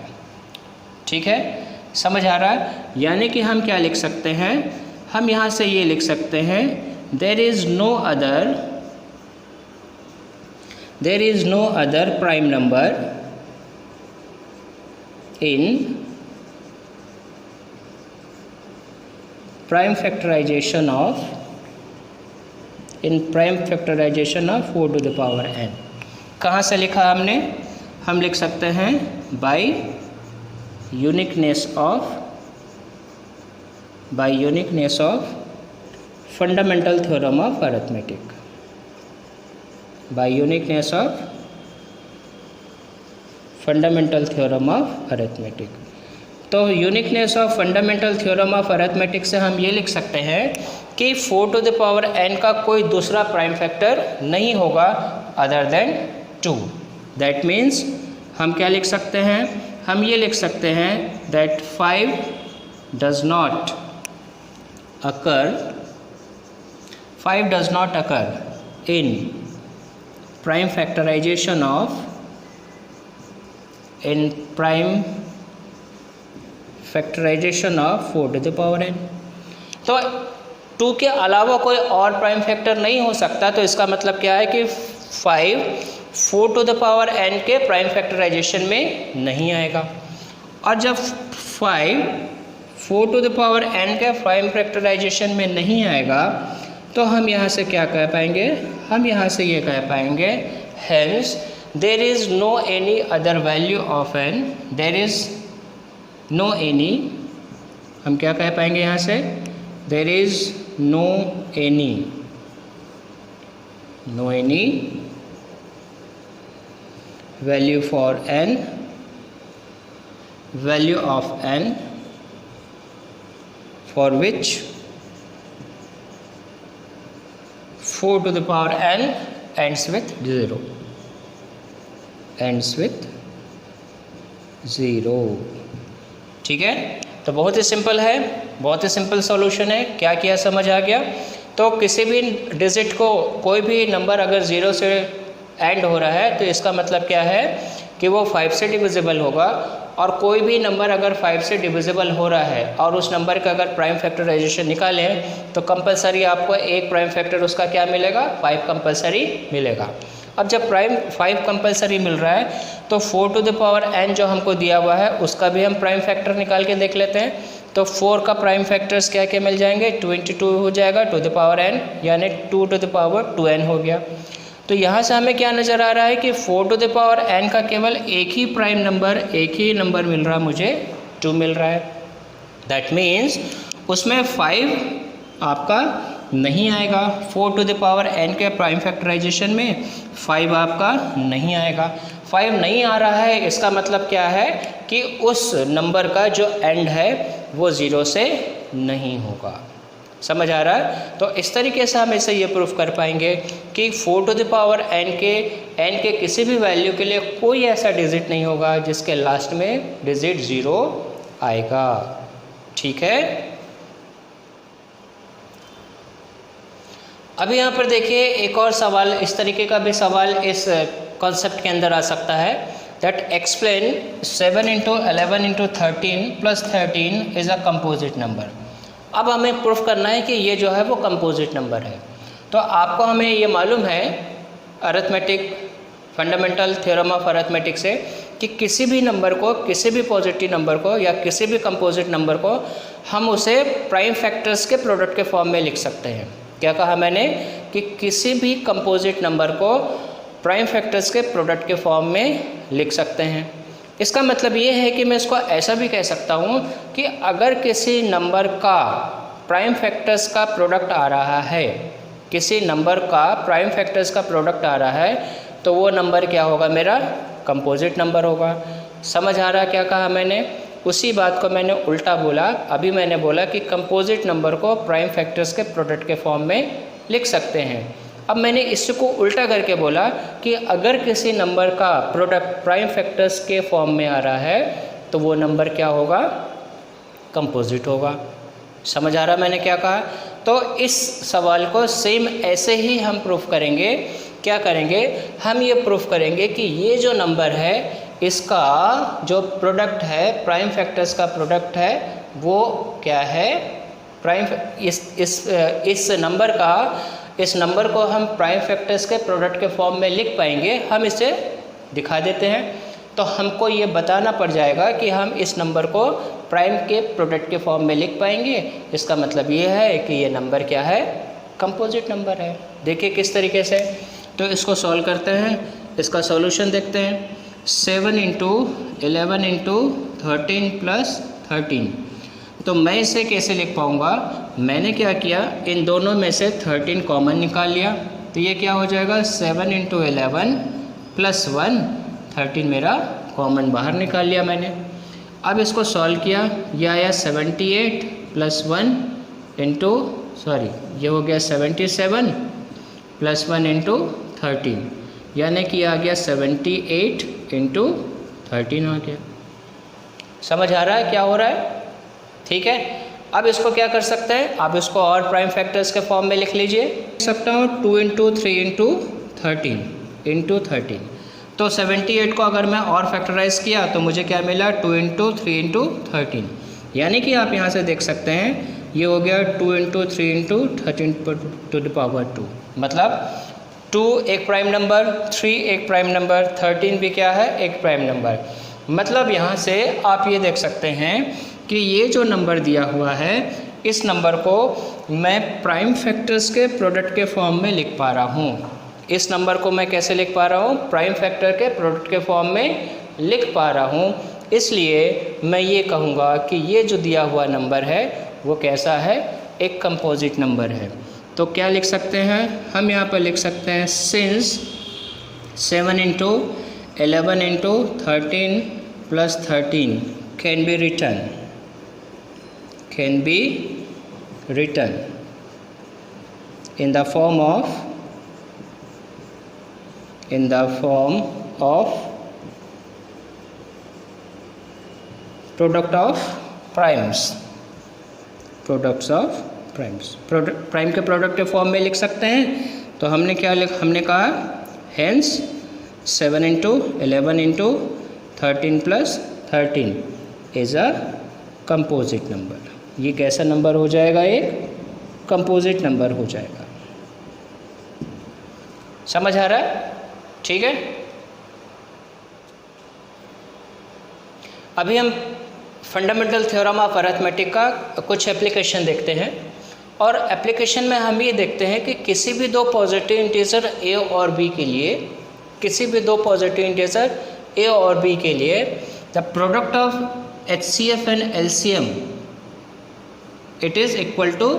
ठीक है, समझ आ रहा है। यानी कि हम क्या लिख सकते हैं, हम यहाँ से ये लिख सकते हैं, there is no other prime number in prime factorisation of 4 to the power n। कहाँ से लिखा हमने, हम लिख सकते हैं by uniqueness of fundamental theorem of arithmetic, by uniqueness of fundamental theorem of arithmetic. तो uniqueness of fundamental theorem of arithmetic से हम ये लिख सकते हैं कि 4 to the power n का कोई दूसरा प्राइम फैक्टर नहीं होगा अदर देन 2। दैट मीन्स हम क्या लिख सकते हैं, हम ये लिख सकते हैं that 5 does not occur in prime factorization of 4 to the power n। तो 2 के अलावा कोई और प्राइम फैक्टर नहीं हो सकता। तो इसका मतलब क्या है कि 5 4 to the power n के प्राइम फैक्टराइजेशन में नहीं आएगा। और जब 5 4 to the power n के प्राइम फैक्टराइजेशन में नहीं आएगा तो हम यहाँ से क्या कह पाएंगे, हम यहाँ से ये कह पाएंगे hence there is no any other value of n, there is no any, हम क्या कह पाएंगे यहाँ से, there is no any value for n, value of n for which 4 to the power n ends with 0, ठीक है। तो बहुत ही सिंपल है, बहुत ही सिंपल सॉल्यूशन है। क्या किया समझ आ गया। तो किसी भी डिजिट को, कोई भी नंबर अगर 0 से एंड हो रहा है तो इसका मतलब क्या है कि वो 5 से डिविजिबल होगा। और कोई भी नंबर अगर 5 से डिविजिबल हो रहा है और उस नंबर का अगर प्राइम फैक्टराइजेशन निकालें तो कंपलसरी आपको एक प्राइम फैक्टर उसका क्या मिलेगा, 5 कंपलसरी मिलेगा। अब जब प्राइम 5 कंपलसरी मिल रहा है तो 4 to the power n जो हमको दिया हुआ है उसका भी हम प्राइम फैक्टर निकाल के देख लेते हैं। तो 4 का प्राइम फैक्टर्स क्या क्या मिल जाएंगे, 22 हो जाएगा टू द पावर n, यानी 2 to the power 2n हो गया। तो यहाँ से हमें क्या नज़र आ रहा है कि 4 to the power n का केवल एक ही प्राइम नंबर, एक ही नंबर मिल रहा, मुझे 2 मिल रहा है। दैट मीन्स उसमें 5 आपका नहीं आएगा। 4 to the power n के प्राइम फैक्टराइजेशन में 5 आपका नहीं आएगा। 5 नहीं आ रहा है, इसका मतलब क्या है कि उस नंबर का जो एंड है वो 0 से नहीं होगा। समझ आ रहा है। तो इस तरीके से हम इसे ये प्रूफ कर पाएंगे कि 4 to the power n के किसी भी वैल्यू के लिए कोई ऐसा डिजिट नहीं होगा जिसके लास्ट में डिजिट 0 आएगा। ठीक है। अभी यहाँ पर देखिए एक और सवाल, इस तरीके का भी सवाल इस कॉन्सेप्ट के अंदर आ सकता है। That explain 7 × 11 × 13 + 13 is a composite number. अब हमें प्रूफ करना है कि ये जो है वो कंपोजिट नंबर है। तो आपको हमें ये मालूम है arithmetic fundamental theorem of arithmetic से कि किसी भी नंबर को, किसी भी पॉजिटिव नंबर को या किसी भी कंपोजिट नंबर को हम उसे प्राइम फैक्टर्स के प्रोडक्ट के फॉर्म में लिख सकते हैं। क्या कहा मैंने कि किसी भी कंपोजिट नंबर को प्राइम फैक्टर्स के प्रोडक्ट के फॉर्म में लिख सकते हैं। इसका मतलब ये है कि मैं इसको ऐसा भी कह सकता हूँ कि अगर किसी नंबर का प्राइम फैक्टर्स का प्रोडक्ट आ रहा है, किसी नंबर का प्राइम फैक्टर्स का प्रोडक्ट आ रहा है तो वो नंबर क्या होगा, मेरा कंपोजिट नंबर होगा। समझ आ रहा है क्या कहा मैंने उसी बात को मैंने उल्टा बोला। अभी मैंने बोला कि कंपोजिट नंबर को प्राइम फैक्टर्स के प्रोडक्ट के फॉर्म में लिख सकते हैं। अब मैंने इसको उल्टा करके बोला कि अगर किसी नंबर का प्रोडक्ट प्राइम फैक्टर्स के फॉर्म में आ रहा है तो वो नंबर क्या होगा, कंपोजिट होगा। समझ आ रहा मैंने क्या कहा? तो इस सवाल को सेम ऐसे ही हम प्रूफ करेंगे। क्या करेंगे? हम ये प्रूफ करेंगे कि ये जो नंबर है इसका जो प्रोडक्ट है, प्राइम फैक्टर्स का प्रोडक्ट है, वो क्या है, प्राइम इस नंबर को हम प्राइम फैक्टर्स के प्रोडक्ट के फॉर्म में लिख पाएंगे। हम इसे दिखा देते हैं तो हमको ये बताना पड़ जाएगा कि हम इस नंबर को प्राइम के प्रोडक्ट के फॉर्म में लिख पाएंगे। इसका मतलब ये है कि ये नंबर क्या है, कंपोजिट नंबर है। देखिए किस तरीके से। तो इसको सॉल्व करते हैं, इसका सॉल्यूशन देखते हैं। 7 × 11 × 13 + 13। तो मैं इसे कैसे लिख पाऊँगा? मैंने क्या किया, इन दोनों में से 13 कॉमन निकाल लिया। तो ये क्या हो जाएगा, 7 × 11 + 1, 13 मेरा कॉमन बाहर निकाल लिया मैंने। अब इसको सॉल्व किया, ये आया 78 + 1 ये हो गया 77 + 1 × 13, यानी कि आ गया 78 × 13 आ गया। समझ आ रहा है क्या हो रहा है? ठीक है। अब इसको क्या कर सकते हैं, आप इसको और प्राइम फैक्टर्स के फॉर्म में लिख लीजिए। लिख सकता हूँ 2 × 3 × 13 तो 78 को अगर मैं और फैक्टराइज किया तो मुझे क्या मिला, 2 × 3 × 13, यानी कि आप यहाँ से देख सकते हैं ये हो गया 2 × 3 × 13 2, मतलब 2 एक प्राइम नंबर, 3 एक प्राइम नंबर, 13 भी क्या है, एक प्राइम नंबर। मतलब यहाँ से आप ये देख सकते हैं कि ये जो नंबर दिया हुआ है, इस नंबर को मैं प्राइम फैक्टर्स के प्रोडक्ट के फॉर्म में लिख पा रहा हूँ। इस नंबर को मैं कैसे लिख पा रहा हूँ, प्राइम फैक्टर के प्रोडक्ट के फॉर्म में लिख पा रहा हूँ। इसलिए मैं ये कहूँगा कि ये जो दिया हुआ नंबर है वो कैसा है, एक कंपोजिट नंबर है। तो क्या लिख सकते हैं हम यहाँ पर, लिख सकते हैं since 7 × 11 × 13 + 13 can be written in the form of products of primes। Prime के प्रोडक्ट के फॉर्म में लिख सकते हैं। तो हमने कहा hence 7 × 11 × 13 + 13 is a composite number. ये कैसा नंबर हो जाएगा, एक कंपोजिट नंबर हो जाएगा। समझ आ रहा है? ठीक है। अभी हम फंडामेंटल थ्योरम ऑफ अरिथमेटिक का कुछ एप्लीकेशन देखते हैं। और एप्लीकेशन में हम ये देखते हैं कि किसी भी दो पॉजिटिव इंटीजर a और b के लिए, a और b के लिए the product of HCF and LCM it is equal to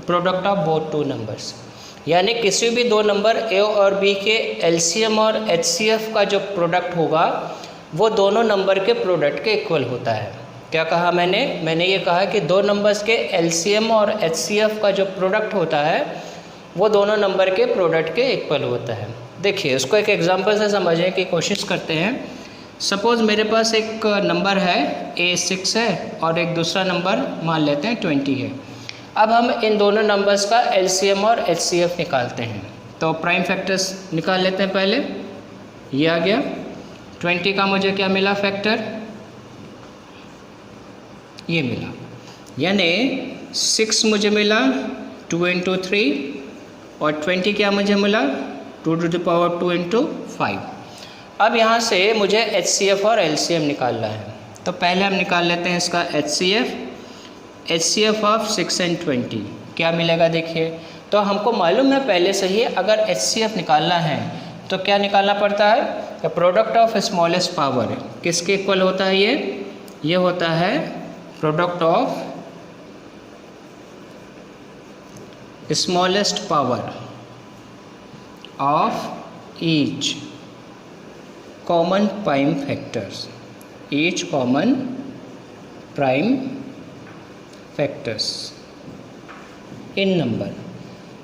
product of both two numbers. यानी किसी भी दो नंबर a और b के LCM और HCF का जो प्रोडक्ट होगा वो दोनों नंबर के प्रोडक्ट के इक्वल होता है। क्या कहा मैंने ये कहा कि दो नंबर्स के LCM और HCF का जो प्रोडक्ट होता है वो दोनों नंबर के प्रोडक्ट के इक्वल होता है। देखिए इसको एक एग्जांपल से समझने की कोशिश करते हैं। सपोज़ मेरे पास एक नंबर है A6 है और एक दूसरा नंबर मान लेते हैं 20 है। अब हम इन दोनों नंबर्स का LCM और HCF निकालते हैं। तो प्राइम फैक्टर्स निकाल लेते हैं पहले। ये आ गया 20 का मुझे क्या मिला फैक्टर, ये मिला, यानी 6 मुझे मिला 2 × 3 और 20 क्या मुझे मिला 2 × 2 × 5। अब यहाँ से मुझे HCF और LCM निकालना है। तो पहले हम निकाल लेते हैं इसका HCF ऑफ 6 एंड 20 क्या मिलेगा। देखिए तो हमको मालूम है पहले से ही अगर HCF निकालना है तो क्या निकालना पड़ता है, कि प्रोडक्ट ऑफ स्मॉलेस्ट पावर किसके इक्वल होता है, ये होता है product of smallest power of each common prime factors, each common prime factors in number.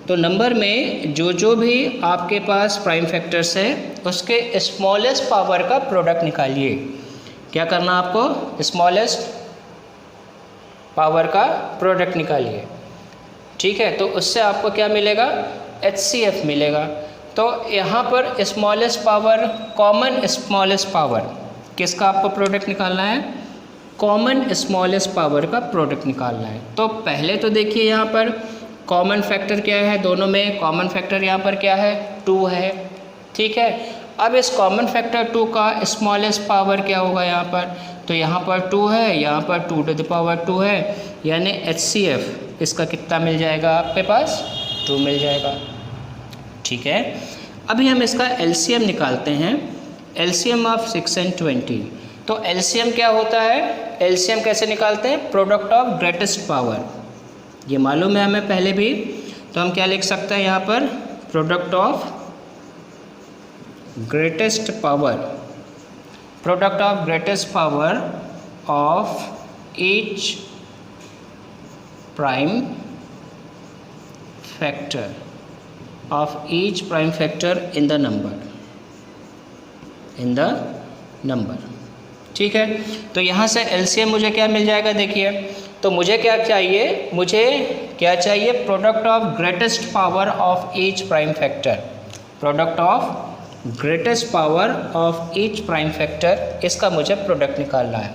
तो नंबर में जो भी आपके पास प्राइम फैक्टर्स है उसके स्मॉलेस्ट पावर का प्रोडक्ट निकालिए। क्या करना आपको? स्मॉलेस्ट पावर का प्रोडक्ट निकालिए। ठीक है, तो उससे आपको क्या मिलेगा? HCF मिलेगा। तो यहाँ पर smallest power, common smallest power, किसका आपको प्रोडक्ट निकालना है? कॉमन स्मॉलेस्ट पावर का प्रोडक्ट निकालना है। तो पहले तो देखिए यहाँ पर कॉमन फैक्टर क्या है, दोनों में कॉमन फैक्टर यहाँ पर क्या है? 2 है। ठीक है, अब इस कॉमन फैक्टर 2 का स्मॉलेस्ट पावर क्या होगा यहाँ पर? तो यहाँ पर 2 है, यहाँ पर 2 टू द पावर 2 है, यानी HCF इसका कितना मिल जाएगा आपके पास? 2 मिल जाएगा। ठीक है, अभी हम इसका LCM निकालते हैं। LCM of 6 and 20। तो LCM क्या होता है? LCM कैसे निकालते हैं? Product of greatest power. ये मालूम है हमें पहले भी। तो हम क्या लिख सकते हैं यहाँ पर? Product of greatest power, product of greatest power of each prime factor, of each prime factor in the number, ठीक है। तो यहाँ से LCM मुझे क्या मिल जाएगा? देखिए, तो मुझे क्या चाहिए? मुझे क्या चाहिए? Product of greatest power of each prime factor, product of greatest power of each prime factor, इसका मुझे प्रोडक्ट निकालना है।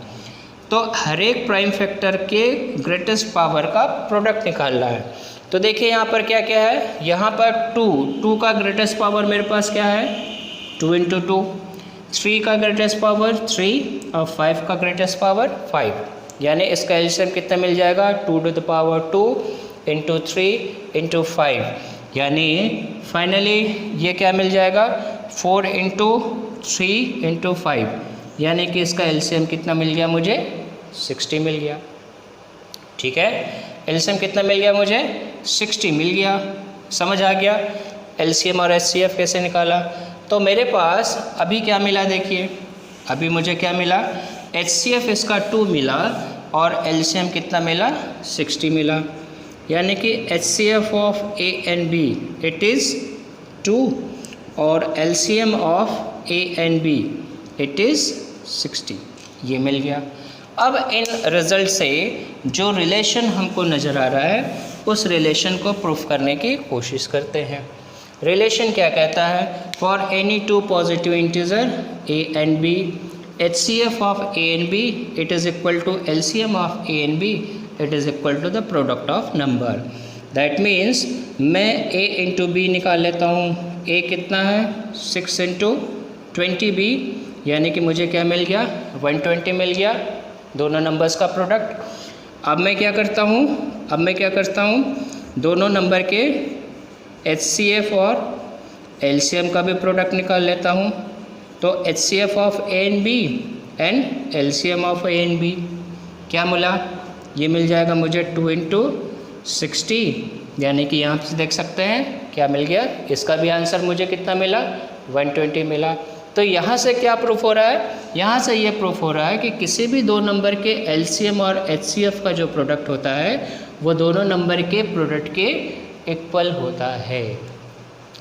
तो हर एक प्राइम फैक्टर के ग्रेटेस्ट पावर का प्रोडक्ट निकालना है। तो देखिए यहाँ पर क्या क्या है? यहाँ पर 2 का ग्रेटेस्ट पावर मेरे पास क्या है? 2 × 2। 3 का ग्रेटेस्ट पावर 3 और 5 का ग्रेटेस्ट पावर 5, यानी इसका एलसीएम कितना मिल जाएगा? 2 टू द पावर 2 × 3 × 5, यानी फाइनली ये क्या मिल जाएगा? 4 × 3 × 5, यानी कि इसका एलसीएम कितना मिल गया मुझे? 60 मिल गया। ठीक है, एलसीएम कितना मिल गया मुझे? 60 मिल गया। समझ आ गया एलसीएम और एचसीएफ कैसे निकाला? तो मेरे पास अभी क्या मिला? देखिए, अभी मुझे क्या मिला? एचसीएफ इसका 2 मिला और एलसीएम कितना मिला? 60 मिला, यानी कि HCF of A and B it is 2 और LCM of A and B it is 60। ये मिल गया। अब इन रिजल्ट से जो रिलेशन हमको नज़र आ रहा है उस रिलेशन को प्रूफ करने की कोशिश करते हैं। रिलेशन क्या कहता है? For any 2 positive integer A and B, HCF of A and B it is equal to LCM of A and B it is equal to the product of number. That means मैं A × B निकाल लेता हूँ। A कितना है? 6 × 20B, यानी कि मुझे क्या मिल गया? 120 मिल गया, दोनों नंबर्स का प्रोडक्ट। अब मैं क्या करता हूँ? दोनों नंबर के HCF और LCM का भी प्रोडक्ट निकाल लेता हूँ। तो HCF of A and B and LCM of A and B क्या मिला? ये मिल जाएगा मुझे 2 × 60, यानी कि यहाँ से देख सकते हैं क्या मिल गया? इसका भी आंसर मुझे कितना मिला? 120 मिला। तो यहाँ से क्या प्रूफ हो रहा है? यहाँ से ये प्रूफ हो रहा है कि किसी भी 2 नंबर के LCM और HCF का जो प्रोडक्ट होता है वो दोनों नंबर के प्रोडक्ट के इक्वल होता है।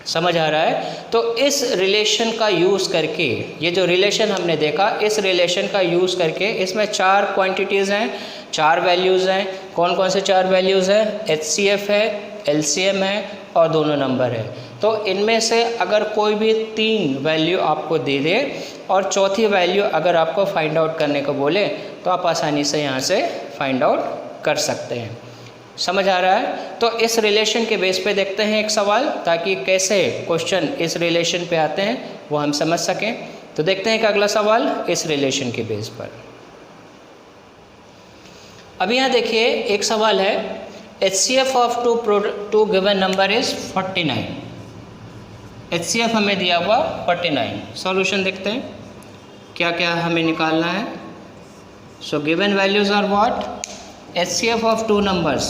समझ आ रहा है? तो इस रिलेशन का यूज़ करके, ये जो रिलेशन हमने देखा, इस रिलेशन का यूज़ करके इसमें 4 क्वांटिटीज़ हैं, 4 वैल्यूज़ हैं। कौन कौन से 4 वैल्यूज़ हैं? HCF है, LCM है और दोनों नंबर है। तो इनमें से अगर कोई भी 3 वैल्यू आपको दे दे और चौथी वैल्यू अगर आपको फाइंड आउट करने को बोले तो आप आसानी से यहाँ से फाइंड आउट कर सकते हैं। समझ आ रहा है? तो इस रिलेशन के बेस पे देखते हैं एक सवाल, ताकि कैसे क्वेश्चन इस रिलेशन पे आते हैं वो हम समझ सकें। तो देखते हैं कि अगला सवाल इस रिलेशन के बेस पर। अभी यहाँ देखिए एक सवाल है, HCF of 2 given number is 49। HCF हमें दिया हुआ 49। सॉल्यूशन देखते हैं क्या क्या हमें निकालना है। So given values are what? HCF of 2 numbers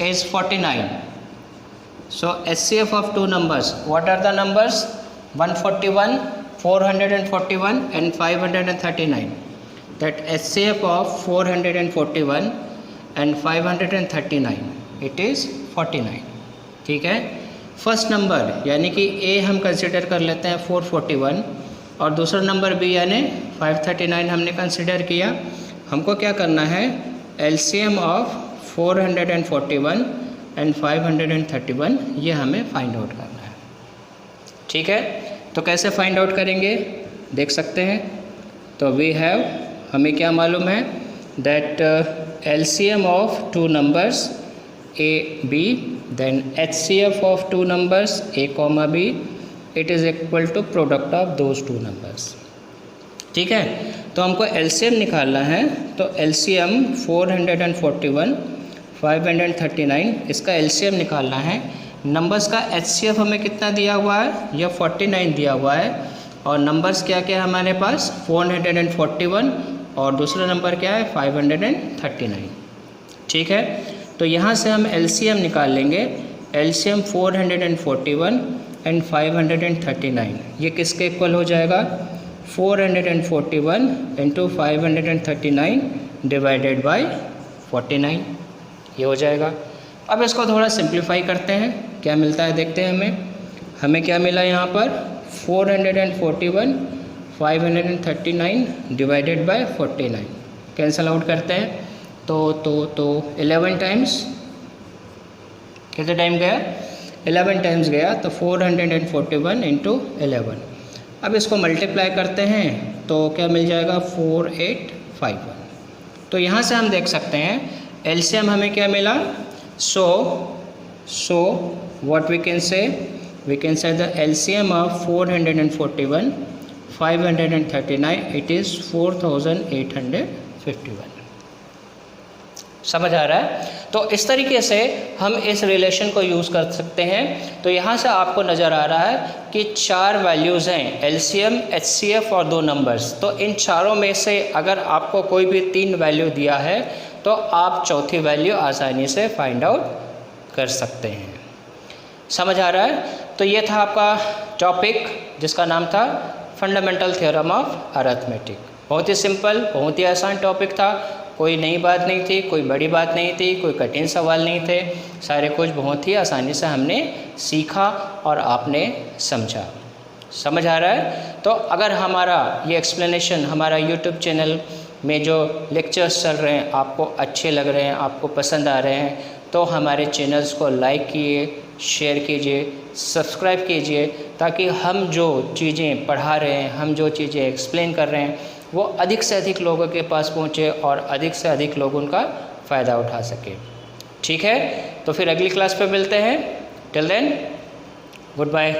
is 49. So HCF of 2 numbers, what are the numbers? 141, 441 and 539. that HCF of 441 and 539 it is 49. ठीक है, फर्स्ट नंबर यानी कि A हम कंसिडर कर लेते हैं 441 और दूसरा नंबर B यानी 539 हमने कंसिडर किया। हमको क्या करना है, LCM ऑफ 441 एंड 531 ये हमें फाइंड आउट करना है। ठीक है, तो कैसे फाइंड आउट करेंगे देख सकते हैं। तो वी हैव, हमें क्या मालूम है that LCM of two numbers A B then HCF of two numbers A comma B it is equal to product of those two numbers। ठीक है, तो हमको LCM निकालना है। तो LCM 441 539 इसका LCM निकालना है। नंबर्स का HCF हमें कितना दिया हुआ है, यह 49 दिया हुआ है और नंबर्स क्या क्या है हमारे पास 441 और दूसरा नंबर क्या है 539। ठीक है, तो यहाँ से हम LCM निकाल लेंगे। LCM 441 एंड 539 ये किसके इक्वल हो जाएगा, 441 इंटू 539 डिवाइडेड बाय 49 ये हो जाएगा। अब इसको थोड़ा सिंप्लीफाई करते हैं, क्या मिलता है देखते हैं। हमें क्या मिला यहाँ पर 441 539 डिवाइडेड बाय 49 कैंसल आउट करते हैं तो 11 टाइम्स, कितने टाइम गया 11 टाइम्स गया, तो 441 इंटू 11। अब इसको मल्टीप्लाई करते हैं तो क्या मिल जाएगा 4851। तो यहाँ से हम देख सकते हैं LCM हमें क्या मिला। So what we can say the LCM of 441 539 it is 4851। समझ आ रहा है। तो इस तरीके से हम इस रिलेशन को यूज़ कर सकते हैं। तो यहाँ से आपको नज़र आ रहा है कि 4 वैल्यूज़ हैं, LCM, HCF और 2 नंबर्स। तो इन चारों में से अगर आपको कोई भी 3 वैल्यू दिया है तो आप चौथी वैल्यू आसानी से फाइंड आउट कर सकते हैं। समझ आ रहा है। तो ये था आपका टॉपिक जिसका नाम था फंडामेंटल थ्योरम ऑफ अरिथमेटिक। बहुत ही सिंपल, बहुत ही आसान टॉपिक था, कोई नई बात नहीं थी, कोई बड़ी बात नहीं थी, कोई कठिन सवाल नहीं थे, सारे कुछ बहुत ही आसानी से हमने सीखा और आपने समझा। समझ आ रहा है। तो अगर हमारा ये एक्सप्लेनेशन हमारा यूट्यूब चैनल में जो लेक्चर्स चल रहे हैं आपको अच्छे लग रहे हैं, आपको पसंद आ रहे हैं, तो हमारे चैनल्स को लाइक कीजिए, शेयर कीजिए, सब्सक्राइब कीजिए, ताकि हम जो चीज़ें पढ़ा रहे हैं, हम जो चीज़ें एक्सप्लेन कर रहे हैं वो अधिक से अधिक लोगों के पास पहुँचे और अधिक से अधिक लोग उनका फ़ायदा उठा सके। ठीक है, तो फिर अगली क्लास पे मिलते हैं। Till then good bye.